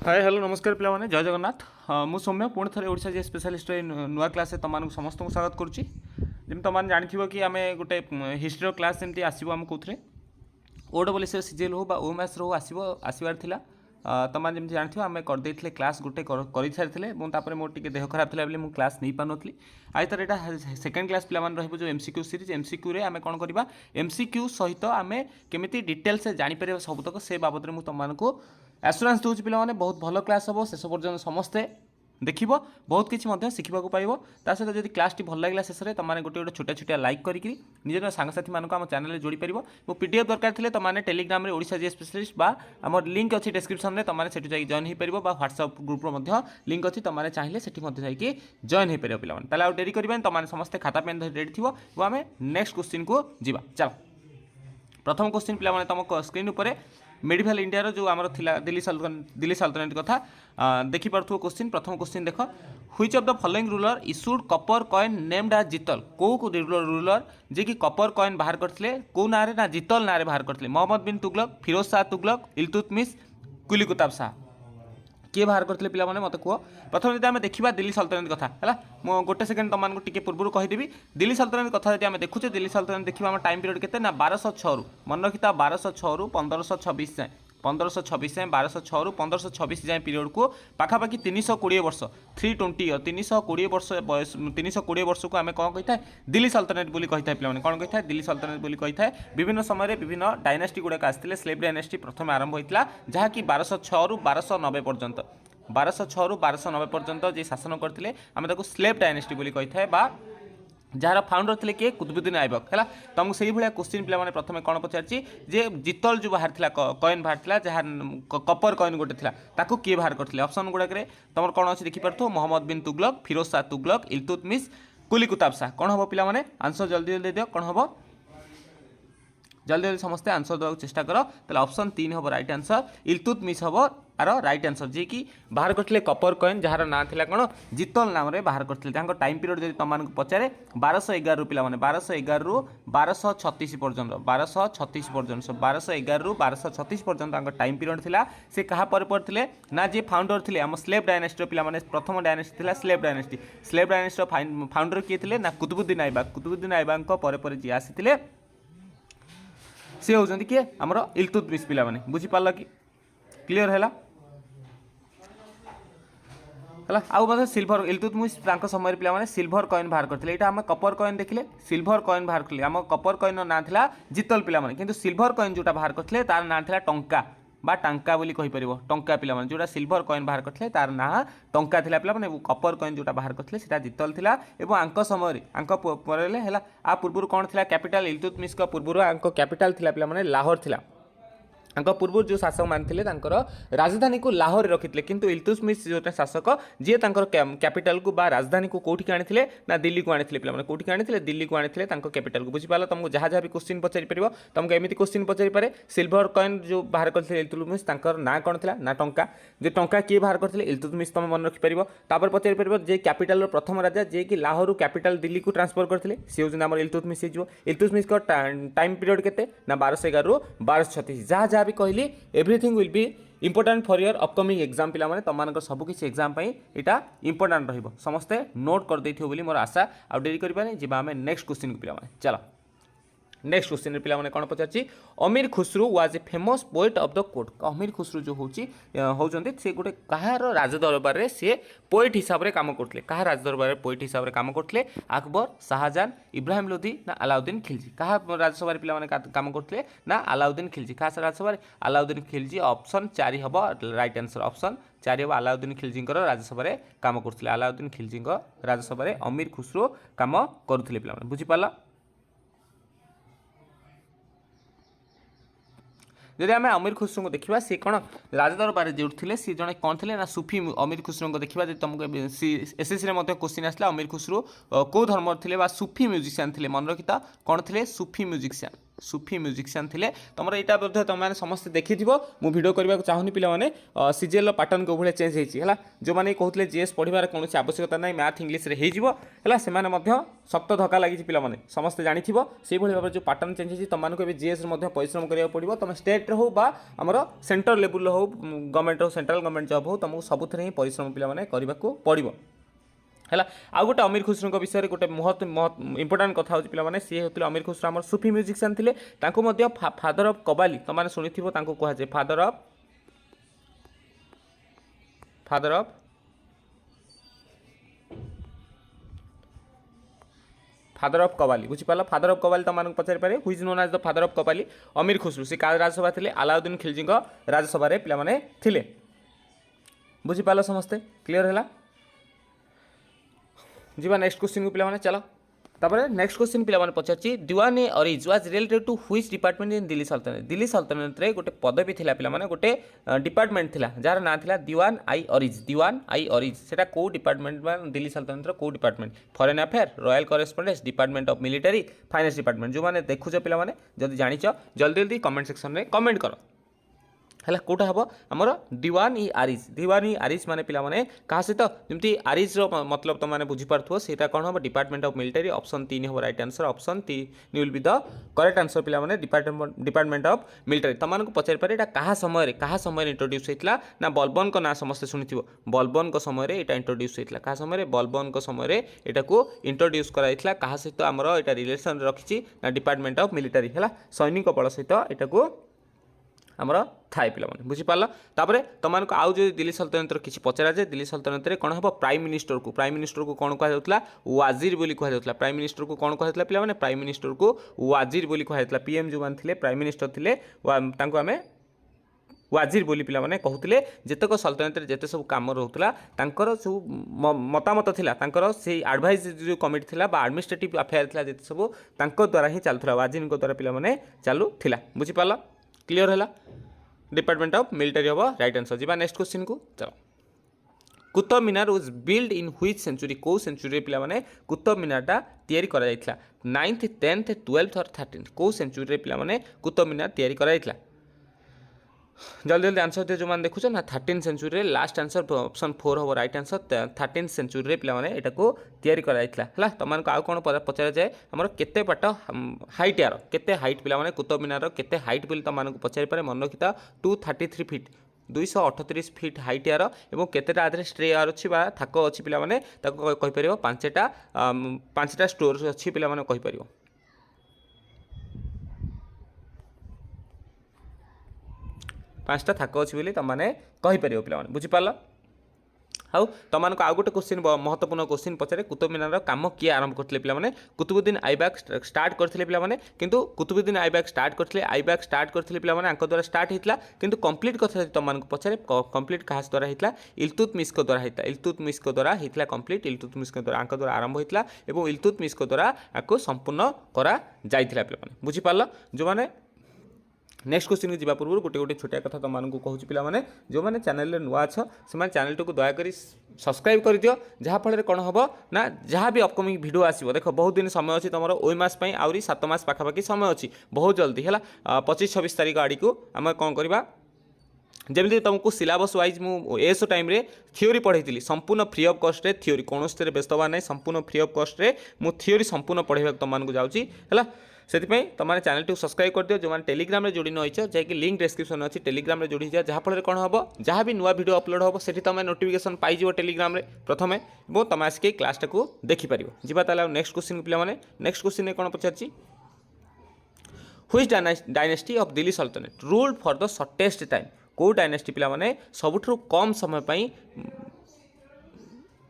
Hi hello नमस्कार पे जय जगन्नाथ। मु सौम्य पुणी थे ओडिशा जी स्पेशलिस्ट नुआ क्लास तुम समस्त को स्वागत करुच्ची। जमी तुम जानी कि आम गोटे हिस्ट्री क्लास जमी आसो आम कौन ओडब्ल्यूएस सीजीएल हो ओएमएस हो आसबार था। तुम जमी जानी आम करदे क्लास गोटे कर सारी मोर टे देह खराब था मुझे क्लास नहीं पार्नी। आज तर यहाँ सेकेंड क्लास पे जो एमसीक्यू सीरीज एमसीक्यू आम कौन करवा एमसीक्यू सहित आम केमी डिटेल्स जापर सबतक से बाबद में तुमको एश्योरेंस दूसरी पे बहुत भल क्लास हम शेष पर्यटन समस्ते देख बहुत किसी शिखा पाइब। ता सहित जब क्लास भल लगे शेष में तुमने गोटे गोटे छोटा छोटा लाइक करके निजर सांगसाथी मानक आम चैनल जोड़ी पार। वो पीडीएफ दरकार थे तुमने टेलीग्राम में ओडिशा जी स्पेशलिस्ट आम लिंक अच्छी डिस्क्रिप्शन में तुमने से जॉइन हो पार व्हाट्सएप ग्रुप लिंक अच्छी तुमने चाहिए से जॉइन हो पार पे आउ डेरी करें तुमने समस्ते खाता पेन रेडी थी वो आम नेक्स्ट क्वेश्चन को जीवा। चलो प्रथम क्वेश्चन पे तुम स्क्रीन पर मेडिवल इंडिया जो आमर थिला दिल्ली सल्तनत कथा देखिपु क्वेश्चन। प्रथम क्वेश्चन देख which of the following ruler issued copper coin named as jital कौ रूलर जे कि कपर कॉइन बाहर करते कौ ना ना जितल ना बाहर करते मोहम्मद बिन तुगलक फिरोज शाह तुगलक इल्तुतमिश कुली कुतुब शाह किए बाहर करते पे मत कह। प्रथम जब आम देखा दिल्ली सल्तनत कथा है मो गोटे सेकेंड तुमको टी पूर्व कहीदेवी दिल्ली सल्तनत कथा जब आम देखुचे दिल्ली सल्तनत देखा टाइम पीरियड के 1206 मन रखी 1206 रु 1526 जाए 1526 जाए 1206 रु 1526 जाए पीरियड को पाखापाखि 320 वर्ष 320 320 वर्ष बयस 320 वर्ष को आम कौन कही दिल्ली सल्तनत बोली कही पे कौन कही दिल्ली सल्तनत बोली कही विभिन्न समय विभिन्न डायनास्टी गुड़ाक आसते स्लेव डायनास्टी प्रथम आरंभ होता जहाँकि 1206 रु 1290 पर्यंत 1206 रु 1290 पर्यंत जे शासन करते आम स्लेव डायनास्टी बोली कही जार फाउंडर थे किए कुतुबुद्दीन ऐबक है तुमको से भाया क्वेश्चन पे प्रथम कौन पचार जितल जो बाहर कॉइन बाहर जहाँ कपर कॉइन गोटे था किए बाहर करते ऑप्शन गुड़ाक तुम कौन अच्छी देखिपु मोहम्मद बिन तुगलक फिरोज शाह तुगलक इल्तुतमिश कुली कुतुब शाह कौन हम पे आंसर जल्दी जल्दी दियो कौन हम जल्दी जल्दी समस्ते आंसर देवा चेष्टा कर तो ऑप्शन 3 हम राइट आंसर इल्तुतमिश हम आर राइट आंसर जी कि बाहर करते कपर कॉइन जार ना था कौन जितल नाम बाहर करते टाइम पीरियड जब तुम पचारे 1211 रु पे 1211 रु 1236 पर्यटन 1236 पर्यटन 1211 रु 1236 पर्यटन टाइम पीरियड था से क्या पढ़ते ना जी फाउंडर थे आम स्लेव डायनास्टी पे प्रथम डायनास्टी था स्लेव डायनास्टी फाउंडर किए थे ना कुतुबुद्दीन ऐबक जी आसी सी होती किए आमर इल्तुतमिश पे बुझीपार कि क्लीयर है आउ सिल्भर इल्तुतमिश समय पे सिल्भर कॉइन बाहर करते यहाँ आम कपर कॉइन देखिले सिल्भर कॉइन बाहर कले आम कपर कॉइन ना था जितल पे किंतु सिल्भर कॉइन जोटा बाहर करते तार ना था टंका बा टांका बोली कहीपर टंका पे जोटा सिल्भर कॉइन बाहर करते तार ना टंका था पे कपर कॉइन जोटा बाहर करते जितल था और समय है आ पूर्व कौन था कैपिटल इल्तुतमिश पूर्व कैपिटल था पे लाहौर था पूर्व जो शासक मानते राजधानी को लाहौर रखी किंतु इल्तुतमिश जो शासक जी कैपिटल को राजधानी को कौटी आनी ना दिल्ली को आनी पे कौटी आनी दिल्ली को आनी कैपिटल को बुझीपार तुमको जहाँ जहाँ भी क्वेश्चन पचारि पार तुमको एमती क्वेश्चन पचारि पारे सिल्भर कॉइन जो बाहर करते इल्तुतमिश ना कौन था ना टंका जो टंका किए बाहर करते इल्तुतमिश तुम मन रखिपर पचारि पार जे कैपिटल प्रथम राजा जे कि लाहौर कैपिटल दिल्ली को ट्रांसफर करते सी हूँ आम इल्तुतमिश इल्तुतमिश टाइम पीरियड के 1211 रु 1236 जहाँ जहाँ भी कहली everything will be important for your upcoming exam पे तुम सबकि एग्जाम यहाँ इंपोर्टेंट रही समस्ते नोट कर देथिबो बोली मोर आशा आ डेरी करिबानी जिबा हमें नेक्स्ट क्वेश्चन को पे चलो नेक्स्ट क्वेश्चन पे कौन पचार अमीर Khusru was a famous poet of the court अमीर खुसरू जो होती सी गोटे कहार राजदरबार में सी पोएट हिसाब से कम करते क्या राजदरबार पोएट हिसाब से कम करते अकबर शाहजहां इब्राहिम लोधी ना अलाउद्दीन खिलजी क्या राजसभा पे कम करते ना अलाउद्दीन खिलजी क्या राजसभा अलाउद्दीन खिलजी ऑप्शन 4 हम राइट आंसर ऑप्शन 4 हम अलाउद्दीन खिलजी राजसभा कम करते अलाउद्दीन खिलजी राजसभा अमीर खुसरू कम करुले पे बुझीपार। जदि आम अमीर खुसरू को देखा सी कौन राजदरबार जो थे सी जड़े कौन थे ना सुफी अमीर खुसरू को देखा तुमको एसएससी में क्वेश्चन आसला अमीर खुसरू कौ धर्म थे सुफी म्यूजिशियन थे मन रखी कौन थे सुफी म्यूजिशियन ସୁଫି ମ୍ୟୁଜିସିଆନ୍ ଥିଲେ। ତୁମର ଏଇଟା ବୋଧେ ତୁମେ ସମସ୍ତେ ଦେଖିଥିବ। ମୁଁ ଭିଡ଼ିଓ କରିବାକୁ ଚାହୁଁନି ପିଲାମାନେ, ସିଜିଏଲ୍ର ପାଟର୍ନ କେଉଁ ଭଳିଆ ଚେଞ୍ଜ ହେଇଛି ହେଲା। ଯେଉଁମାନେ କହୁଥିଲେ ଜିଏସ୍ ପଢ଼ିବାର କୌଣସି ଆବଶ୍ୟକତା ନାହିଁ, ମ୍ୟାଥ୍ ଇଂଲିଶରେ ହେଇଯିବ ହେଲା, ସେମାନେ ମଧ୍ୟ ଶକ୍ତ ଧକ୍କା ଲାଗିଛି ପିଲାମାନେ, ସମସ୍ତେ ଜାଣିଥିବ। ସେଇଭଳି ଭାବରେ ଯେଉଁ ପାଟର୍ନ ଚେଞ୍ଜ ହେଇଛି, ତୁମମାନଙ୍କୁ ଏବେ ଜିଏସ୍ରେ ମଧ୍ୟ ପରିଶ୍ରମ କରିବାକୁ ପଡ଼ିବ। ତୁମେ ଷ୍ଟେଟ୍ରେ ହେଉ ବା ଆମର ସେଣ୍ଟର ଲେବୁଲ୍ର ହେଉ, ଗଭର୍ଣ୍ଣମେଣ୍ଟ ହେଉ, ସେଣ୍ଟ୍ରାଲ୍ ଗଭର୍ଣ୍ଣମେଣ୍ଟ ଜବ୍ ହେଉ, ତୁମକୁ ସବୁଥିରେ ହିଁ ପରିଶ୍ରମ ପିଲାମାନେ କରିବାକୁ ପଡ଼ିବ ହେଲା। ଆଉ ଗୋଟେ ଅମୀର ଖୁସ୍ରୁଙ୍କ ବିଷୟରେ ଗୋଟେ ଇମ୍ପୋର୍ଟାଣ୍ଟ କଥା ହେଉଛି ପିଲାମାନେ, ସିଏ ହେଉଥିଲେ ଅମୀର ଖୁସ୍ରୁ ଆମର ସୁଫି ମ୍ୟୁଜିସିଆନ୍ ଥିଲେ। ତାଙ୍କୁ ମଧ୍ୟ ଫାଦର ଅଫ୍ କବାଲି ତୁମମାନେ ଶୁଣିଥିବ, ତାଙ୍କୁ କୁହାଯାଏ ଫାଦର ଅଫ୍ କବାଲି, ବୁଝିପାରିଲ। ଫାଦର ଅଫ୍ କବାଲି ତୁମମାନଙ୍କୁ ପଚାରିପାରେ, who is known as the father of qawwali? Amir Khusrau. ସେ କାହା ରାଜସଭା ଥିଲେ? ଆଲାଉଦ୍ଦିନ ଖିଲଜୀଙ୍କ ରାଜସଭାରେ ପିଲାମାନେ ଥିଲେ। ବୁଝିପାରିଲ ସମସ୍ତେ? କ୍ଲିୟର ହେଲା? ଯିବା ନେକ୍ସଟ क्वेश्चन को पिलाने चलो। तापर नेक्स्ट क्वेश्चन पिलाने पचारछि Diwan e Arz was related to which department in Delhi सल्तनत? दिल्ली सल्तनत रे गोटे पदवी थिला पिलाने, गोटे डिपार्टमेंट थिला जार ना थिला दिवान आई अरिज। दिवान आई अरिज सेटा को डिपार्टमेंट दिल्ली सल्तनत रो को department? Foreign affair, royal correspondence, department of military, finance department. जो माने देखुछ पिलाने जदि जानिछ जल्दी जल्दी कमेंट सेक्शन रे कमेंट करो है। कौटा हम आमर दिवान इ आरिज। दिवान इ आरिज माने पिला माने कहा सहित जमी आरिज मतलब तुम मैंने बुझीपार से कौन हम डिपार्टमेंट ऑफ मिलिटरी। ऑप्शन 3 हम right answer. Option 3 will be the correct answer पिला माने डिपार्टमेंट ऑफ मिलिटरी। तुमको पचारि पारे क्या समय इंट्रोड्यूस होता ना बलबन को ना समस्ते शुणी बलबन को समय यहाँ इंट्रोड्यूस होता क्या समय? बलबन को समय यहाँ को इंट्रोड्यूस कराइला क्या सहित आमर यहाँ रिलेसन रखी ना डिपार्टमेंट ऑफ मिलिटरी है सैनिक बल सहित यहाँ को आमर थाए पिला माने बुझीपार। तापर तुमको आउ जो दिल्ली सल्तनत किसी पचरा जाए दिल्ली सल्तनत रे कौन हम प्राइम मिनिस्टर को कौन कहला? वाजिर बोली कहला। प्राइम मिनिस्टर को कौन कहला पिला माने? प्राइम मिनिस्टर को वाजिर बोली कहला। पीएम जो थे प्राइम मिनिस्टर थे आम वाजिर बोली पिला माने कहते जेतक सल्तनत जिते सब कम रोला सब मतामत थिला से एडवाइस जो कमिटी थिला बा एडमिनिस्ट्रेटिव अफेयर थिला जिते सब द्वारा ही चलुला वाजिर द्वारा पिला माने चलुला। बुझीपार? क्लियर है? डिपार्टमेंट ऑफ मिलिटरी हम राइट आंसर। जी नेक्स्ट क्वेश्चन को चलो। Qutub Minar was build in which century? को सेंचुरी पिला माने कुतुब मीनारटा तैयारी करा जायतिला? 9th 10th 12th और 13th को सेंचुरी पिला माने कुतुब मीनार तैयारी करा जायतिला? जल्दी जल्दी आंसर दिए जो मैंने देखुच ना 13th century. Last answer option 4 हम राइट आंसर। 13th सेंचुरी पिला माने एटा को तैयारी करा जायतिला है। तुमको आउ कौन पचार जाए आमर केते पाट हाइट यार केते हाइट पिला माने कुतुब मीनार केते हाइट बोली तुमको पचारि पारे मन रखिता 233 फीट 238 फीट हाइट यार एवं केतेटा आधे स्ट्रे यार अच्छी थाक अच्छी पिला माने ताको कहि परिबो 5टा स्टोर अच्छी पिला माने कहि परिबो। पांचटा थाक अच्छी बोली तुमने कहीपर पिला बुझीपार। हाँ तुमको आउ गोटे क्वेश्चन महत्वपूर्ण क्वेश्चन पचारे कुतुब मीनार कम किए आरंभ करते पिलाने? कुतुबुद्दीन ऐबक स्टार्ट करते पिलाने किंतु कुतुबुद्दीन ऐबक स्टार्ट करते पिलाने द्वारा स्टार्ट होता किंतु कंप्लीट कथा तुमको पचारे कंप्लीट क्या द्वारा होता? इल्तुतमिश द्वारा होता। इल्तुतमिश द्वारा होता कंप्लीट। इल्तुतमिश द्वारा द्वारा आरंभ होता और इल्तुतमिश द्वारा आपको संपूर्ण करा जाइथिला पिलाने बुझीपार। जो मैंने नेक्स्ट क्वेश्चन की पूर्व गोटे गोटे छोटिया कथा तुमको कहूँ पिलाने जो मैंने चैनल नुआ अच्छ से चैनल को दयाकोरी सब्सक्राइब कर दियो जहाँफल कौन हम ना जहाँ भी अपकमिंग वीडियो आसो देख बहुत दिन समय अच्छी तुम ओई मस आहरी 7 मास पाखापाखि समय अच्छी बहुत जल्दी है 25-26 तारीख आड़ को आम कौन करवा जमी तुमको सिलेबस वाइज मुझे टाइम रे थियोरी पढ़ाई संपूर्ण फ्री ऑफ कॉस्ट रे थियोरी कौन व्यस्त हवा ना संपूर्ण फ्री ऑफ कॉस्ट रे मु थियोरी संपूर्ण पढ़ाई तुमको जाऊँगी है से तुमने चैनल को सब्सक्राइब कर दियो। जो मैंने टेलीग्राम रे जोड़ी नई जैक लिंक डिस्क्रिप्शन अच्छी टेलीग्राम रे जोड़ी जा जहाँफल कौन हम जहाँ भी नुआ वीडियो अपलोड हम से तुम नोटिफिकेशन पाइज टेलीग्राम रे प्रथम और तुम आसिक क्लासटा को देखिपर। जावा नेक्स्ट क्वेश्चन पिला नेक्स्ट क्वेश्चन कौन पचार व्हिच डायनेस्टी ऑफ दिल्ली सल्तनत ruled for the shortest time? को डायनेस्टी पिला सबुठु कम समय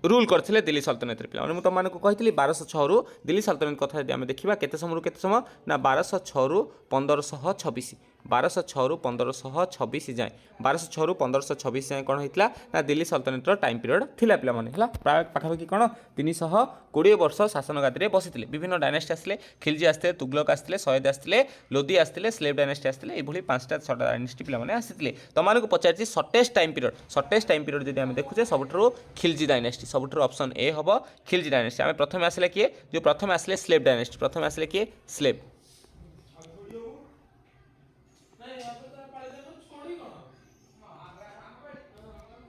रूल करते दिल्ली सल्तनत पिला मुझे तुमको कही 1206 रु दिल्ली सल्तनत कथा आम देखा केते समय केते समय ना 1206 रु 1526 1206 रु 1526 जाए 1206 रु 1526 जाए कौन होता ना दिल्ली सल्तनत टाइम पीरियड थिला पिला माने है प्राय पाखापाखि कौन 320 वर्ष शासन गादी बसी विभिन्न डायनेस्टी आसते खिलजी आसते तुगलक आसते सैयद आसते लोदी आसते स्लेव डायनेस्टी आसते ये 5टा 6टा डायनेस्टी पिला आसते तुमको पचार शॉर्टेस्ट टाइम पीरियड जब आम देखुचे सबुठु खिलजी डायनेस्टी सबुठु ऑप्शन ए हम खिलजी डायनेस्टी आम प्रथम आसले किए जो प्रथम आसले स्लेव डायनेस्टी प्रथम आसले किए स्लेव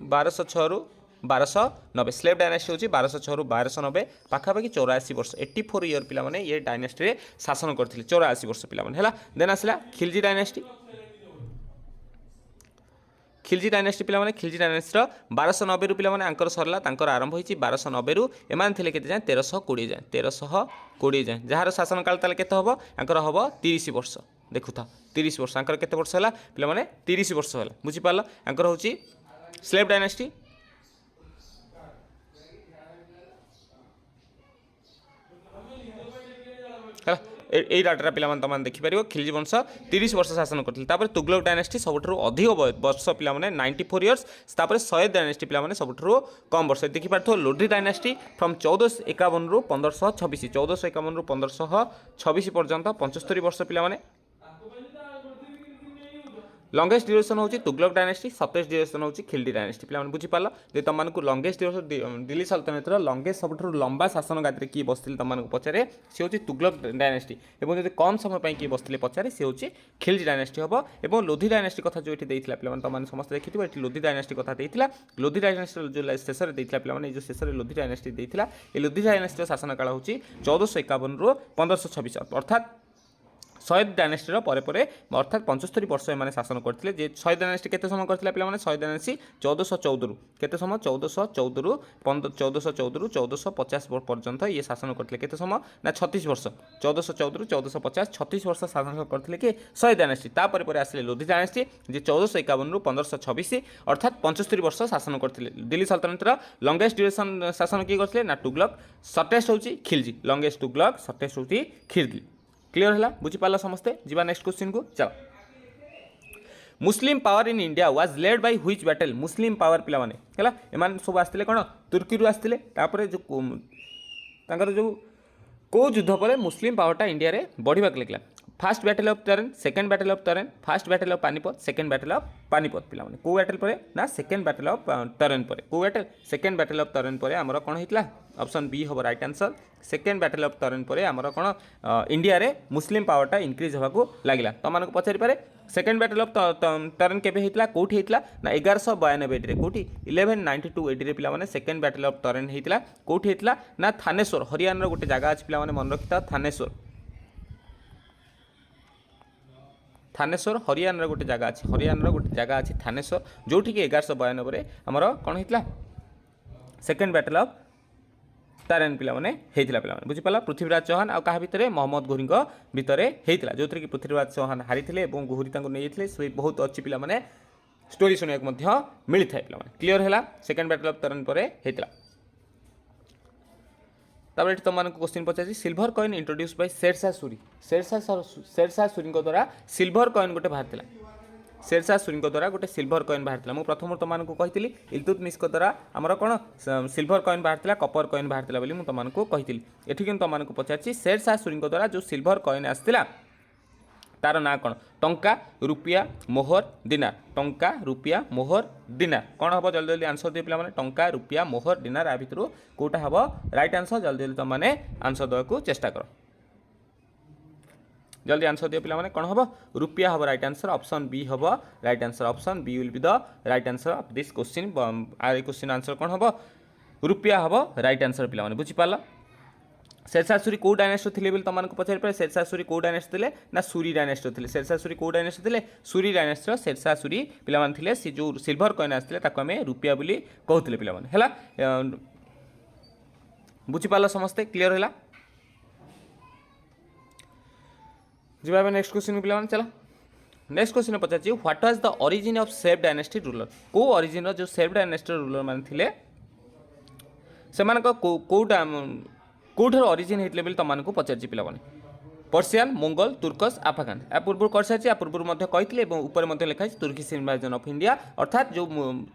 1206 रु 1290 स्लेव डायनेस्टी होची 1206 रु 1290 पाखापाखि 84 वर्ष 84 ईयर पिला माने ये डायनेस्टी रे शासन करथिले 84 वर्ष पिला माने हला देन आसला खिलजी डायनेस्टी खिलजी डायनेस्टी पिला माने खिलजी डायनेस्टी 1290 रु पिला माने आंकर सरला तांकर आरंभ होईची 1290 रु एमान थिले केते जाय 1320 जाय 1320 जाय जहार शासन काल ताले केते हबो आंकर हबो 30 वर्ष देखु था 30 वर्ष आंकर केते वर्ष हला पिला माने 30 वर्ष हला बुझी पारला आंकर होची स्लेव डायनेस्टी এই ডাটাটা পিলাମାନେ ତମାନେ ଦେଖିପାରିବ ଖିଲଜି ବଂଶ 30 ବର୍ଷ ଶାସନ କରିଥିଲେ ତାପରେ ତୁଗଲକ ଡାଇନେଷ୍ଟି ସବୁଠାରୁ ଅଧିକ ବର୍ଷ ପିଲାମାନେ 94 ଇୟର୍ସ ତାପରେ ସୟଦ ଡାଇନେଷ୍ଟି ପିଲାମାନେ ସବୁଠାରୁ କମ୍ ବର୍ଷ ଦେଖିପାରୁଥିବ ଲୋଧି ଡାଇନେଷ୍ଟି ଫ୍ରମ୍ 1451 ରୁ 1526 1451 ରୁ 1526 ପର୍ଯ୍ୟନ୍ତ 75 ବର୍ଷ ପିଲାମାନେ लंगेस्ट ड्यूरेसन होची तुगलक डायनेस्टी 27 ड्यूरेसन होची खिलजी डायनेस्टी पिला बुझी पाल जे तुमको लंगेस्ट ड्यूरेसन दिल्ली सल्तनतर लंगेस्ट सबुठ लंबा शासन गादी किए बसते तुमको पचारे सी हूँ तुगलक डायनेस्टी और जो कम समय पर किए बसते पचारे सी हूँ खिलजी डायनेस्टी हम और लोधी डायनेस्टी कथा जो ये पे तुम समस्त देखी ये लोधी डायनेस्टी कथा लोधी डायनेस्टी जो शेष में पे जो शेष में लोधी डायनेस्टी ये लोधी डायनेस्टी शासन काल हूँ 1451 रु 1526 अर्थात सयद डायनेस्टी पर अर्थात 75 वर्ष एम शासन करते जे सयद डायनेस्टी केते समय करथिला पिला माने सयद डायनेस्टी 1414 रु केते समय 1414 रु 1414 रु 1450 पर्यंत ये शासन करथिले केते समय ना 36 वर्ष 1414 रु 1450 36 वर्ष शासन करथिले कि सयद डायनेस्टी तापर पर आसिले लोधी डायनेस्टी जे 1451 रु 1526 अर्थात 75 वर्ष शासन करथिले दिल्ली सल्तनतर लंगेस्ट ड्यूरेशन शासन किए करथिले ना तुगलक शॉर्टेस्ट होची खिलजी लंगेस्ट तुगलक शॉर्टेस्ट होची खिलजी क्लियर है बुझीपार समस्ते जीवा नेक्स्ट क्वेश्चन को चलो Muslim power in India was laid by which battle Muslim power पिला माने हला एमान सब आस्तिले कोन तुर्की रु आस्तिले तापर जो तांकर जो को युद्ध पर मुस्लिम पावरटा इंडिया रे बढ़िबाक लागला फर्स्ट बैटल ऑफ तरेन सेकंड बैटल ऑफ तरेन first battle of Panipat second battle of Panipat पिला माने को बैटल पर ना सेकंड बैटल ऑफ तरेन पर को बैटल सेकंड बैटल ऑफ तरेन पर हमर कोन हितला ऑप्शन बी हम right answer second battle of तरेन पर आमर कौन इंडिया रे मुस्लिम पावरटा इनक्रीज होगा लगे तुम पचारि पारे सेकेंड बैटल ऑफ तरेन केबे होइतला कोठी होइतला ना 1192 एडी रे कोठी 1192 एडी रे पिला माने सेकेंड बैटल ऑफ तरेन होइतला कोठी होइतला ना थानेश्वर हरियाणा रो गोटे जगह अछि पिला माने मन रखिता थानेश्वर हरियाणा गोटे जगह अच्छी हरियाणा गोटे जगह अच्छी थानेश्वर जोठी कि 1192 रे हमर कौन होइतला सेकेंड बैटल ऑफ तारेन पिला माने हेइतला पिला माने बुझी पाला पृथ्वीराज चौहान आ कहा भितरे मोहम्मद घोरी भितरे हेइतला जोथरे कि पृथ्वीराज चौहान हारिथिले एवं घोरी तांको नै जेथिले से बहुत अच्छी पिला माने स्टोरी सुनियाक मध्य मिली थाए पिला माने क्लियर हैला सेकंड बैटल ऑफ तारेन परे हेइतला तबरे तुम मानक क्वेश्चन पचासी silver coin introduce by Sher Shah Suri द्वारा सिल्वर कॉइन गोटे बाहर शेरशाह सूरी द्वारा गोटे सिल्वर कॉइन बाहर मुझे प्रथम तुमको कही इल्तुतमिश द्वारा आमर कौन सिल्वर कॉइन बाहर कपर कॉइन बाहर बोली तुमको कही एठी कि तुमको पचार शेरशाह सूरी द्वारा जो सिल्वर कॉइन आसला तार ना कौन टंका रुपया मोहर दिनार टंका रुपया मोहर दिनार कौन हम जल्दी जल्दी आंसर दिए पे टंका रुपया मोहर दिनार आ भितर कौटा हम राइट आंसर जल्दी जल्दी तुमने आंसर देवाक चेष्टा कर जल्दी आंसर दिए पे कौन हम रुपया हम राइट आंसर ऑप्शन बी हम right answer option B will be the right answer of this question question answer कौन हम रुपया हम राइट आंसर पे बुझीपार शेरशाह सूरी कौ डायनेस्टी थे बोली तुमको पचार शेरशाह सूरी कौ डायनेस्टी थे ना सूरी डायनेस्टी थे शेरशाह सूरी कौ डायनेस्टी थे सूरी डायनेस्टी शेरशाह सूरी पे सी जो सिल्वर कॉइन आसते आम रुपया बोली कहते पे बुझीपार समस्ते क्लियर है जी नेक्स्ट क्वेश्चन पे चलो next question Pachar what was the origin of safe dynasty ruler को ओरिजिन जो सेफ डायनेस्टी रूलर मैंने कौटा कौठार ओरिजिन होते बोली तुमको पचार पे पर्सियान मंगोल तुर्कस आफगान या पूर्व कर सारी पूर्व कही ऊपर लिखाई तुर्किश इन्वाजन ऑफ इंडिया अर्थात जो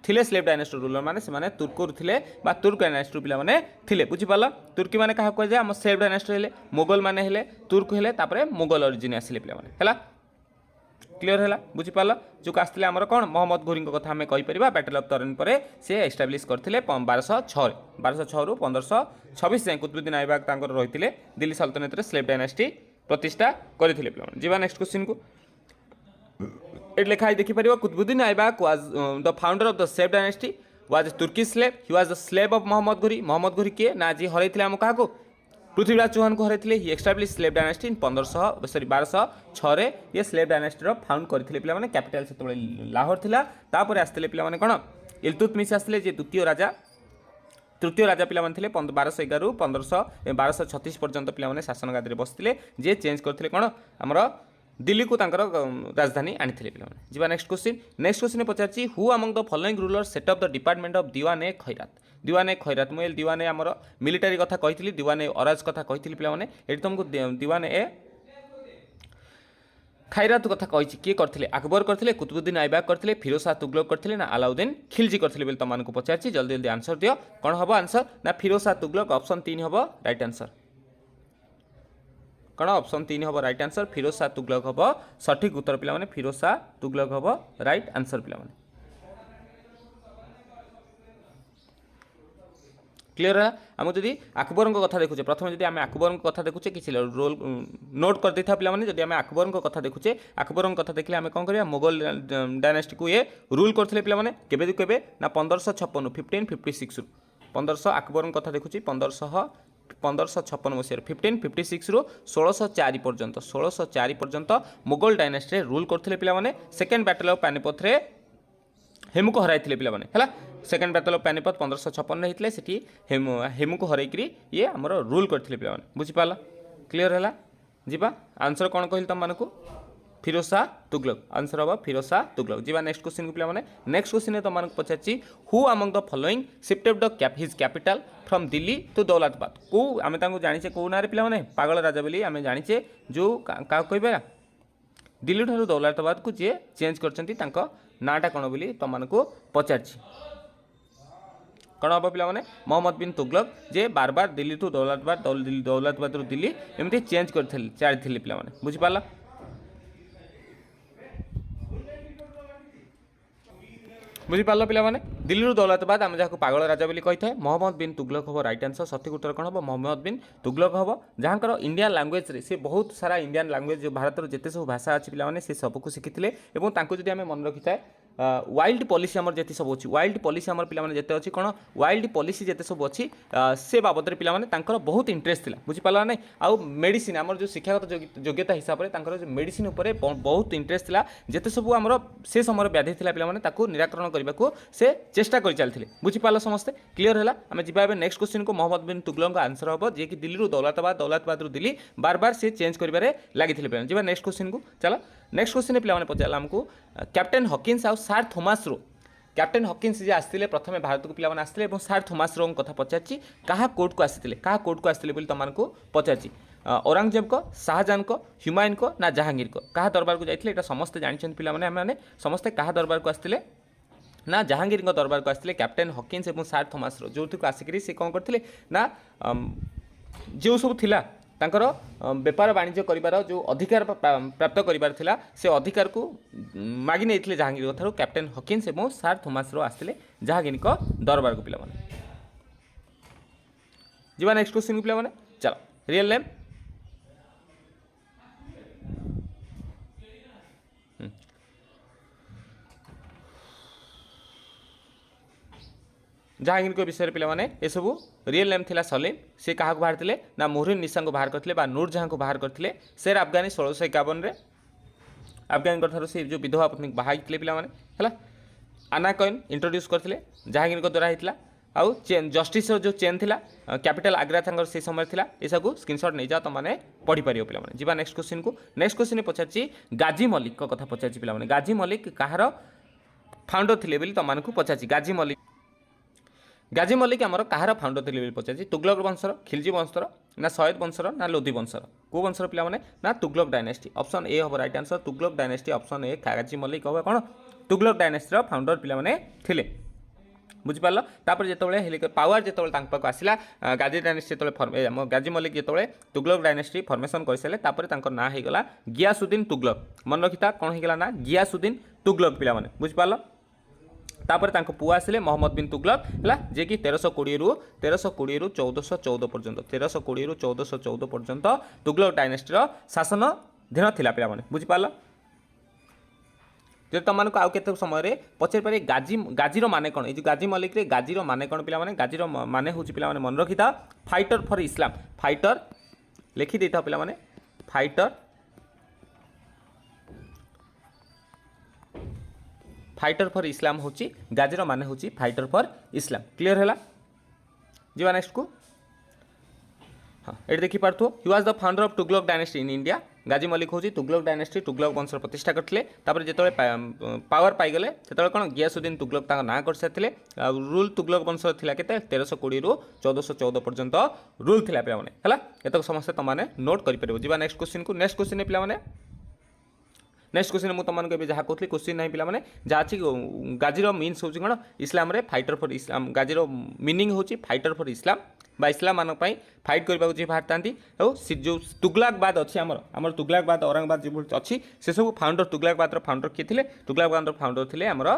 थिले स्लेव डायनेस्टी रूलर मैंने तुर्करू थे तुर्क डायनेस्टी पे थे बुझीपार तुर्की मैंने क्या कहुए आम स्लेव डायनेस्टी मोगल मैंने तुर्क हेले मोगल ओरिजिन आसिले पे क्लियर है बुझीपार जो आसते आमर कौन मोहम्मद घोरी कथा आम कहीपर बैटल ऑफ तरेन पर से एस्टाब्लीश करते 1206 रु 1526 जाए कुतुबुद्दीन ऐबक रही दिल्ली सल्तनत स्लेव डायनेस्टी प्रतिष्ठा करते जीवा नेक्स्ट क्वेश्चन को ये लिखाई देखिपर Qutubuddin Aibak was the founder of the slave dynasty was तुर्की slave he was the slave of Mohammad Ghori. Mohammad घोरी किए ना जी हरई आम क्या पृथ्वीराज चौहान को हरई हि एस्टाब्लिश स्लेव डायनेस्टी इन 1206 ये स्लेव डायनेस्टी फाउंड करते पे कैपिटल से लाहौर था। तापर आसते पे कौन इल्तुतमिश आसते द्वितीय राजा तृतीय राजा पिला 1211 रु 1236 पर्यंत पिला शासन गादी बसते जे चेंज करते कौन आमर दिल्ली को राजधानी आनी पे जी। नेक्स्ट क्वेश्चन पचार who among the following ruler set up the department of Diwan e Khairat. Diwan e खैरात मुझे दीवान ए आमर मिलिटारी कथा कही दीवान ए अराज कथा कही पे ये तुमको दीवान ए खैरात कथा कही किए करते अकबर करते कुतुबुद्दीन ऐबक करते फिरोज शाह तुगलक करते ना अलाउद्दीन खिलजी करते तुमको पचार जल्दी जल्दी आंसर दियो कौन हम आंसर ना फिरोज शाह तुगलक ऑप्शन 3 हम राइट आंसर कौन ऑप्शन 3 हम राइट आंसर फिरोज शाह तुगलक हम सठिक उत्तर पे फिरोज शाह तुगलक हम राइट आंसर पे क्लीयर है। आम जब अकबर कथा देखुचे प्रथम जब आम अकबर कथा देखुचे किसी रोल नोट कर देता पे जब आम अकबर कथा देखुचे अकबर कथा देखले आम कौन करिया मुगल डायनेस्टी को ये रूल करते पे केबे ना 1556 1556 1500 अकबर कथा देखुची 1556 मसीह 1556 रु 1604 पर्यंत 1604 पर्यंत मुगल डायनेस्टी रूल करते पे सेकेंड बैटल ऑफ पानीपथ रे हेमु को हराई पे है सेकेंड बैटल ऑफ पानीपत 1556 होते से हेमु को हरई ये आमर रूल करते पे बुझीपार क्लीयर है जीवा आंसर कौन कहली तुमको फिरोज शाह तुगलक आंसर हम फिरोज शाह तुगलक जी। नेक्स्ट क्वेश्चन को पे नेक्स्ट क्वेश्चन तुमको पचार who among the following shifted the his capital from Delhi to Daulatabad कौ आम जाने कौ ना पे पागल राजा बोली आम जाने जो क्या कह दिल्ली ठार दौलताबाद को जी चेंज कर नाटा कौन बोली तुमको पचार कौन हम पे मोहम्मद बिन तुगलक जे बार बार दिल्ली टू दौलताबाद दिल्ली एमती चेंज कर पे बुझीपार बुझीपार पे दिल्ली दौलताबाद आम जहाँ पागल राजा बोली कही था मोहम्मद बिन तुगलक हम राइट आंसर सठिक उत्तर कौन हम मोहम्मद बिन तुगलक हम जहाँकर इंडियन लैंग्वेज से बहुत सारा इंडियन लैंग्वेज जो भारत जिते सब भाषा अच्छी पे से सबको शिखी और आम मन रखी था वाइल्ड पॉलिसी आमर जिते सब अच्छी वाइल्ड पॉलिसी आमर पे जिते अच्छी कौन वाइल्ड पॉलिसी जिते सब अच्छी से बाबद पे बहुत इंटरेस्ट था बुझीपार ना आउ मेडिसिन आमर जो शिक्षागत योग्यता हिसाब से जो मेडिसिन उपर बहुत इंटरेस्ट था जिते सब आमर से समय व्याधि था पे निराकरण करने को से चेष्टा कर चलते बुझीपार समस्ते क्लीयर है। आम जा नेक्स्ट क्वेश्चन को मोहम्मद बिन तुगलक आंसर हम जी कि दिल्ली दौलताबाद दिल्ली बार बार से चेंज कर लगी जी। नेक्स्ट क्वेश्चन को चलो नेक्स्ट क्वेश्चन पे पचारा आमको कैप्टेन हॉकिंस आउ sir Thomas Roe captain Hawkins जे आसते प्रथम भारत को पे आसते सर थॉमस रो कथा पचार क्या कोर्ट को आसते क्या कोर्ट को आसते तुमको पचार औरंगजेब को शाहजहां को हुमायून को ना जहांगीर को क्या दरबार को जाइए समस्ते जानते पे समस्ते क्या दरबार को आसते ना जहांगीर दरबार को आसते कैप्टेन हॉकिंस और सर थॉमस रो जो आसिक सी कौन करते ना जो सब थिला तांकर बेपार वाणिज्य करिबार जो अधिकार प्राप्त करिबार थिला से अधिकार को मागी नहीं जहांगीर ठार कैप्टेन हॉकिंस और सर थॉमस रो आसते जहांगीर दरबार को पिला जी। नेक्स्ट क्वेश्चन को पे चलो रियल नेम जहांगीर को विषय पे ये सब रियल नेम थिला सलीम से क्या बाहर थे ना मोहरिन निशा को बाहर करते नूरजहां को बाहर करते शेर अफगानी 1651 अफगानी ठार से जो विधवा पत्नी बाहर पे आना कॉइन इंट्रोड्यूस करते जहांगीर द्वारा होता आउ चेन जस्टिस जो चेन थिला कैपिटल आग्रा से समय थिला ये सब स्क्रीनशॉट नहीं जाओ तुम मैंने पढ़ी पार पे जी। नेक्स्ट क्वेश्चन पचार गाजी मलिक कथा पचार पे गाजी मलिक कहार फाउंडर थे बोली तुमको पचार गाजी मलिक आमर कहार फाउंडर थे पचार तुगलक वंशर खिलजी वंशर ना सैयद वंशर ना लोधी वंशर को वंशर पे ना तुगलक डायनेस्टी ऑप्शन ए हम right answer Tughlaq dynasty option A Ghazi Malik हम कौन तुगलक डायनेस्टी फाउंडर पे थे बुझीपार तापर जो पावर जो आसला गाजी डायनेस्टी जो गाजी मलिक जो तुगलक डायनेस्टी फॉर्मेशन कर सारे ना होगा गियासुद्दीन तुगलक मन रखी था कौन होगा ना गियासुद्दीन तुगलक पे बुझीपार तापर तांको पुआ आसिले मोहम्मद बिन तुगलक है जे कि 1320 रु 1414 पर्यंत 1320 रु 1414 पर्यंत तुगलक डायनेस्टीर शासन धीन थिला पे बुझीपार जो तुमको आउ केते समय पचारि पारे गाजीर माने कौन ये गाजी मलिक रे गाजीर माने कौन पे गाजीर माने हूँ पे मन रखी था फाइटर फॉर इस्लाम फाइटर लिखि देता पे फाइटर फाइटर फॉर इस्लाम हूँ गाजीर माने हूँ फाइटर फॉर इस्लाम क्लियर है जी नेक्स्ट को हाँ ये देखिपु he was the founder of Tughlaq dynasty in India Ghazi Malik हूँ तुगलक डायनेस्टी तुगलक वंशर प्रतिष्ठा करते जो पावर पाईगले से कौन गियासुद्दीन तुगलक ना कर सारी रूल तुगलक वंश था के 1320 रु 1414 पर्यंत रूल थी पे है समस्त तुमने नोट कर जी नेक्स्ट क्वेश्चन को नेक्स्ट क्वेश्चन पे नेक्स्ट क्वेश्चन मुझे तुमको जहाँ कहती क्वेश्चन नहीं पे जहाँ अच्छी गाजीर मीन्स हूँ कौन इस्लाम फाइटर फॉर इस्लाम गाजीर मीनिंग हूँ फाइटर फॉर इस्लाम बा इस्लाम मान फाइट करने जी बाहर था जो तुगलकबाद अच्छी आमर तुगलकबाद औरंगाबाद जो अच्छी से सब फाउंडर तुगलकबाद फाउंडर किए थे तुगलकबाद फाउंडर थे आमर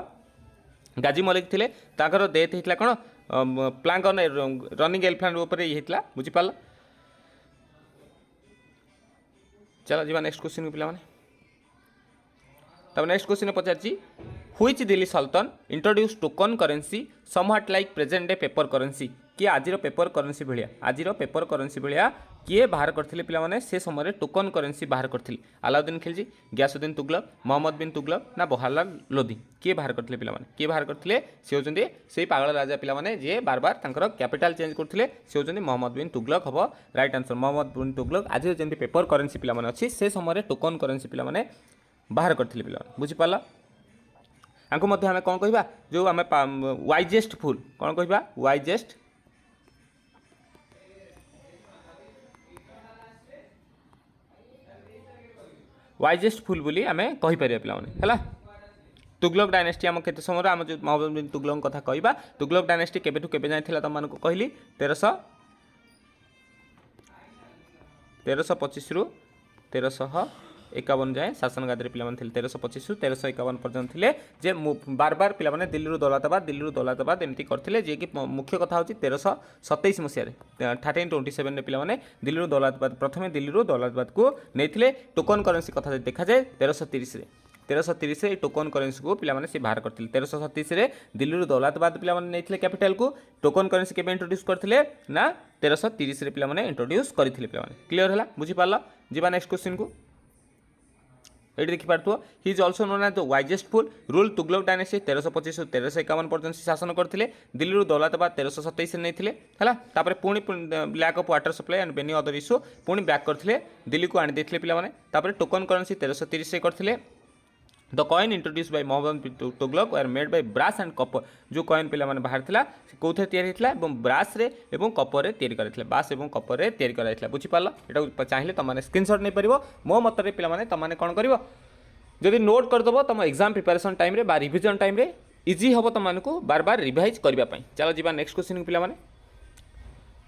गाजी मलिक थे ताकर डेथ होता कौन प्लांक रनिंग एलिफेंट उपर ये बुझीपार चलो जी नेक्स्ट क्वेश्चन पे तब नेक्स्ट क्वेश्चन पचार व्हिच दिल्ली सल्तन introduce token currency somewhat like present day paper currency किए आज पेपर करेन्सी भाया आज पेपर करेन्सी भाया किए बाहर करते पे से समय टोकन करेन्सी बाहर करते अलाउद्दीन खिलजी गियासुद्दीन तुगलक मोहम्मद बिन तुगलक ना बहारलाल लोधी किए बाहर करते पे किए बाहर करते सी होती से पागल राजा पे जी बार बार कैपिटल चेंज करते से होती मोहम्मद बिन तुगलक हम राइट आंसर मोहम्मद बिन तुगलक आज जमी पेपर करेन्सी पे अच्छी से समय टोकन करेन्सी पे बाहर करते पे बुझीपार आंको मध्य आम कौन कह जो आम वाइजेस्ट फुल कौन कह वाइजेस्ट वाइजेस्ट फुल बोली आम कहीपर पे तुगलक डायनेस्टी आम केते समय आम जो मोहम्मद बिन तुगलक कथा कहवा तुगलक डायनेस्टी केबेठु केबे जाइथिला तुमको कहली 1325 रु 1351 जाए शासन गादी पे 1325 रु 1351 पर्यटन थे जे बार बार पे दिल्ली दौलताबाद एमती करते जी कि मुख्य कथा हूँ 1327 मसीह 1327 पे दिल्ली दौलताबाद प्रथम दिल्ली दौलताबाद को नहीं टोकन करेन्सी कथा देखा जाए 1330 टोकन करेन्सी को पे सी बाहर करते 1327 दिल्ली दौलताबाद पे नहीं कैपिटल को टोकन करेन्सी के इंट्रोड्यूस करते ना 1330 पे इंट्रोड्यूस करते पे क्लीयर है बुझीपार जी नेक्स्ट क्वेश्चन को ये देखिपु he is also known as the wisest fool rule Tughlaq dynasty 1325 1351 पर्यटन शासन करते दिल्ली दौलताबाद 1327 नहीं है पुणी lack of water supply and many other issue पुणी बैक करते दिल्ली को आनी पे टोकन करेन्सी 1330 से करते the coin introduce by Mohammad bin Tughlaq are made by brass and copper जो कॉइन पे बाहर था कौन या ब्रास रे एवं कपर या बास और कपर या बुझीपार यहाँ चाहिए तुमने स्क्रीनशॉट नहीं पार मो मतरे पे तुमने कौन कर जदि नोट करदेव तुम एग्जाम प्रिपरेशन टाइम रे बा रिविजन टाइम रे इजी हम तुमको बार बार रिवाइज करने चलो जी नेक्स्ट क्वेश्चन पे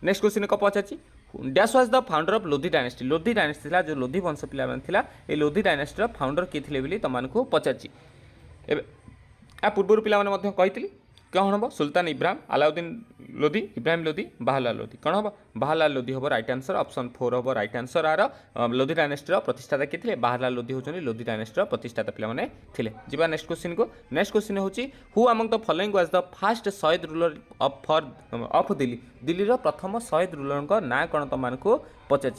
नेक्स्ट क्वेश्चन को पचार dash was the founder of Lodi dynasty जो लोधी वंश पे लोधी डायनेस्टी फाउंडर किए थे तुमको पचार या पूर्व पे कही कौन हम सुल्तान इब्राहिम अलाउद्दीन लोधी इब्राहिम लोधी बाहरलाल लोधी कौन हम बाहरलाल लोधी हम राइट आंसर ऑप्शन 4 हम राइट आंसर आर लोधी डायनेस्टी प्रतिष्ठाता किए थे बाहरलाल लोधी होती लोधी डायनेस्टी प्रतिष्ठाता पे थे जी नेक्स्ट क्वेश्चन को नेक्स्ट क्वेश्चन हूँ who among the following was the fast शहीद रूलर ऑफ दिल्ली दिल्ली प्रथम शहीद रूलर ना कौन तुमको पचार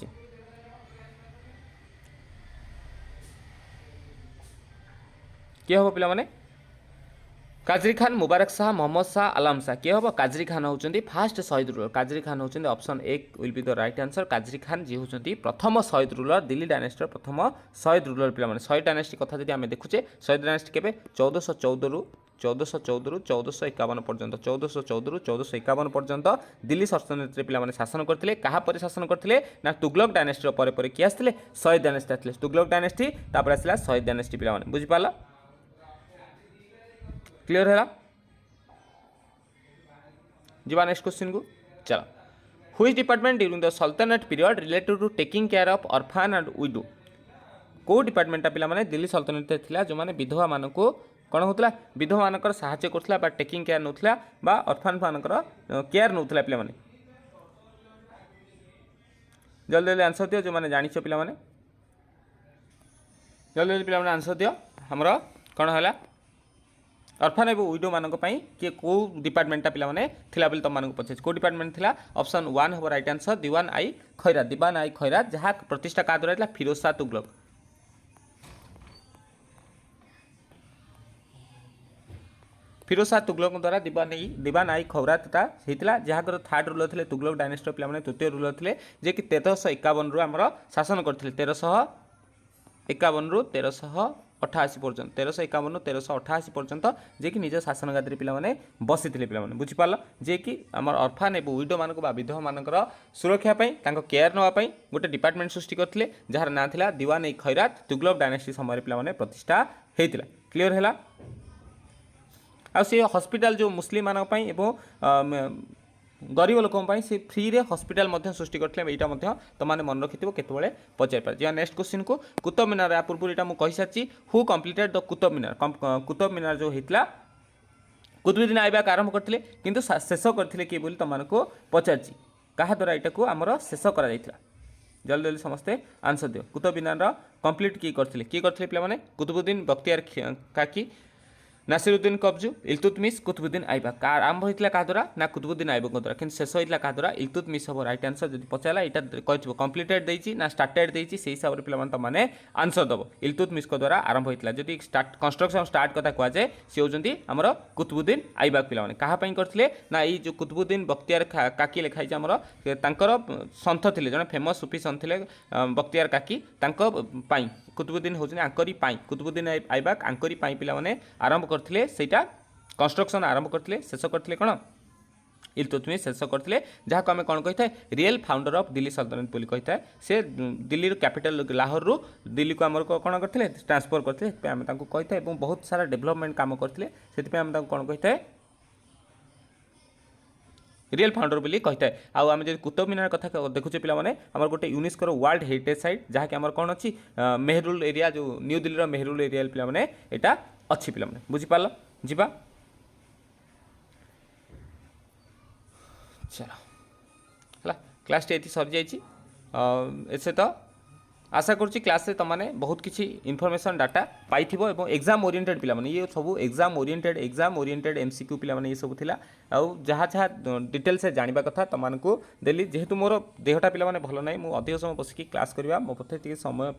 किए हम पे काजरी खान मुबारक शाह मोहम्मद शाह आलम शाह किए हम काजरी खान होती फास्ट शहीद रूलर काजरी खान होती option 1 will be the right answer Khizr Khan ji होती प्रथम शहीद रूलर दिल्ली डायनेस्टी प्रथम शहीद रूलर पे शहीद डायनेस्टी कथा जी आम देखुचे शहीद डायनेस्टी के 1414 रु 1451 पर्यंत 1414 रु 1451 पर्यंत दिल्ली सल्तनत पे शासन करते क्या शासन करते ना तुगलक डायनेस्टी पर किए आसते शहीद डायनेस्टी आते तुगलक डायनेस्टी आसला शहीद डायनेस्टी पे बुझीपार क्लियर है जी नेक्स्ट क्वेश्चन को चलो व्हिच डिपार्टमेंट ड्यूरिंग द सल्तनत period related to taking care of orphan and widow को डिपार्टमेंट पे दिल्ली सल्तनत था जो मैंने विधवा मान को कौन होता विधवा मानकर साहाय्य करता टेकिंग केयर नौला बा ऑर्फन मानकर केयर नौला पे जल्दी जल्दी आंसर दियो जो मैंने जानिछ पे जल्दी जल्दी पे आंसर दियो हमरो कौन है अर्फान एवं विडो मान किए कौ डिपार्टमेंटा पे थिला तुम पचार कौ डिपार्टमेंट थिला ऑप्शन 1 हम राइट आंसर दीवान आई खैरात जहाँ प्रतिष्ठा क्या द्वारा फिरोज शाह तुगलक। फिरोज शाह तुगलक द्वारा दीवान आई खैरातटा होता जहाँ थर्ड रूलर थे तुगलक डायनेस्टी पे तृतीय रूलर थे जे कि 1351 रु आमर शासन करते 1351 रु 1388 पर्यंत 1351 रु 1388 पर्यंत जे कि निज शासन गादी पे बसी थे पे बुझीपार जे कि आम अर्फान एवं विडो मान विधवा मान सुरक्षापी केयर नापी गोटे डिपार्टमेंट सृष्टि करते जार ना था दीवान ई खैरात तुगलक डायनेस्टी समय पे प्रतिष्ठा होता। क्लीयर है आ हस्पिटाल जो मुस्लिम मानी गरीब लोकों से फ्री रे हस्पिटाल सृष्टि करते यहाँ तुमने मन रखि केतबे पचार पारे जा नेक्स्ट क्वेश्चन को कुतुब मीनार या पूर्व यहाँ मुझे सारी who completed the Qutub Minar जो होता कुतुबुद्दीन ऐबक आरंभ करते किंतु शेष करते किए बोली तुमको पचार क्या द्वारा यहाँ को आमर शेष कर जल्दी जल्दी समस्ते आंसर दियो कुतुब मीनार कंप्लीट किए करते पे कुतुबुद्दीन बख्तियार काकी नासिरुद्दीन कब्जू इल्तुतमिश कुतुबुद्दीन ऐबक आरंभ होता क्या द्वारा ना कुतुबुद्दीन ऐबक द्वारा कि शेष होता क्या द्वारा इल्तुतमिश हम राइट आंसर जब पचारा यहाँ कह कम्प्लीटेड देती ना स्टार्टेड देती से हिसाब से पे तुमने आंसर दब इल्तुतमिश द्वारा आरंभ होता जब कंस्ट्रक्शन स्टार्ट कथा कहुए सी होती आमर कुतुबुद्दीन ऐबक पे क्या करते ना ये जो कुतुबुद्दीन बख्तियार काकी लिखाई आमर सन्थ थे जड़े फेमस सुफी सन्थ थे बख्तियार काकी कुतुबुद्दीन होकरी कुतुबुद्दीन ऐबक आंकरी पे आरंभ करते सेटा कंस्ट्रक्शन आरंभ करते शेष करते कौन इल्तुतमिश शेष करते जहाँ को आम कौन कही था रियल फाउंडर ऑफ दिल्ली सल्तनत बोली कही था से दिल्ली कैपिटल लाहौर रु दिल्ली को आम कौन करते ट्रांसफर करते आम कही था बहुत सारा डेवलपमेंट काम करते से आम कौन कही था रियल फाउंडर बोली कही था आम जब कुतुब मीनार कथा देखुचे पे आम गोटे यूनेस्को वर्ल्ड हेरिटेज साइट जहाँकि आम कौन अच्छी मेहरुल एरिया जो न्यू दिल्ली मेहरुल एरिया पे यहाँ अच्छी पे बुझीपार जीवा चलो है क्लास टी ये सरी जाइए तो आशा करुँची क्लास रे तुमने बहुत किसी इनफॉरमेशन डाटा पाई एग्जाम ओरिएंटेड पे ये सब एग्जाम ओरिएंटेड एमसीक्यू पे ये सब थिला आउ जहाँ जहाँ डिटेल से जानवा कथा तुमको देली जेहेतु मोर देहटा पे भल ना मुझे अधिक समय बसिक क्लास करवा मो पथे समय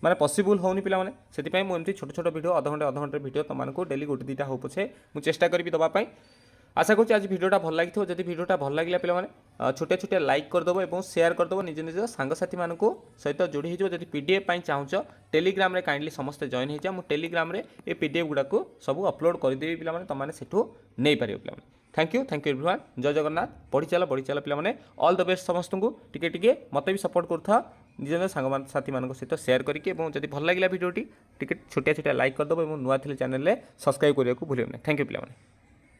माने पॉसिबल होनी पिलाने से मुझे छोट छोट वीडियो अध घंटे वीडियो तुमको डेली गोटे दुईटा हो पछे मुझे चेष्टा करी दवाई आशा करुँच आज भिडियोटा भल लगी जब भिडियोटा भल लगे पे छोटे छोटे लाइक करदेव और सेयार करदेव निज निज सांगसाथी मान सहित जोड़ी हो जब पीडीएफ चाहूच टेलीग्राम रे काइंडली समस्ते जॉइन हो जाए टेलीग्राम रे ये पीडीएफ गुड़ाक सब अपलोड करदेवी पे तुमने सेठू नहीं पार पे थैंक यू एवरीवन जय जगन्नाथ बढ़ी चल पे ऑल द बेस्ट समस्त को टिके मत भी सपोर्ट करूँ निज निज सांग साथी मान सहित सेयार करके जब भल लगे भिडियोटी टिके छोटिया छोटिया लाइक करदेव और नुआ चैनल सब्सक्राइब करने को भूल थैंक यू पे।